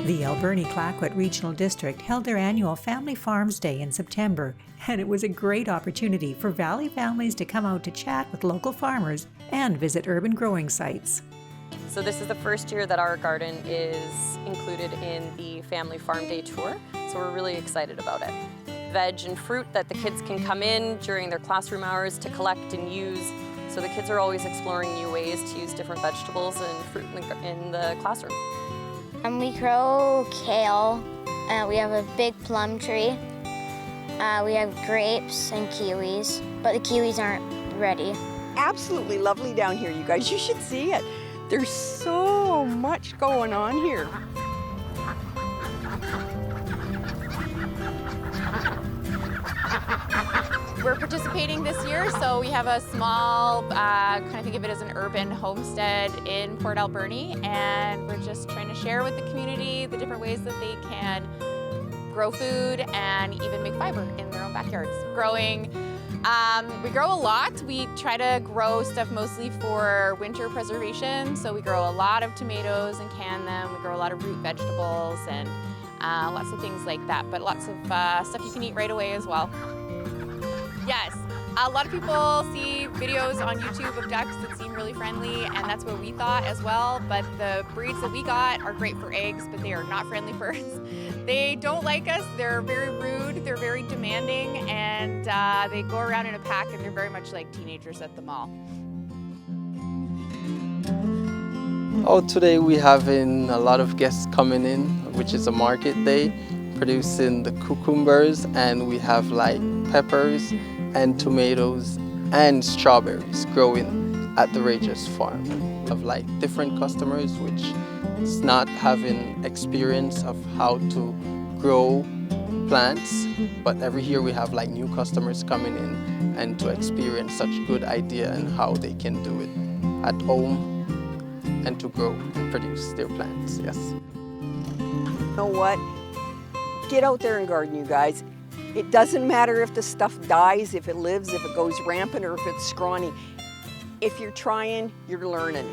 The Alberni Clayoquot Regional District held their annual Family Farms Day in September, and it was a great opportunity for Valley families to come out to chat with local farmers and visit urban growing sites. So this is the first year that our garden is included in the Family Farm Day tour, so we're really excited about it. Veg and fruit that the kids can come in during their classroom hours to collect and use, so the kids are always exploring new ways to use different vegetables and fruit in the classroom. We grow kale, we have a big plum tree, we have grapes and kiwis, but the kiwis aren't ready. Absolutely lovely down here, you guys. You should see it. There's so much going on here. We're participating this year, so we have a small, kind of think of it as an urban homestead in Port Alberni, and we're just trying to share with the community the different ways that they can grow food and even make fiber in their own backyards. We grow a lot. We try to grow stuff mostly for winter preservation, so we grow a lot of tomatoes and can them. We grow a lot of root vegetables and lots of things like that, but lots of stuff you can eat right away as well. Yes, a lot of people see videos on YouTube of ducks that seem really friendly, and that's what we thought as well, but the breeds that we got are great for eggs, but they are not friendly birds. They don't like us, they're very rude, they're very demanding, and they go around in a pack, and they're very much like teenagers at the mall. Oh, today we're having a lot of guests coming in, which is a market day, producing the cucumbers, and we have like peppers and tomatoes and strawberries growing at the Regis farm. Of like different customers which is not having experience of how to grow plants, but every year we have like new customers coming in and to experience such good idea and how they can do it at home and to grow and produce their plants. Yes. You know what? Get out there and garden, you guys. It doesn't matter if the stuff dies, if it lives, if it goes rampant, or if it's scrawny. If you're trying, you're learning.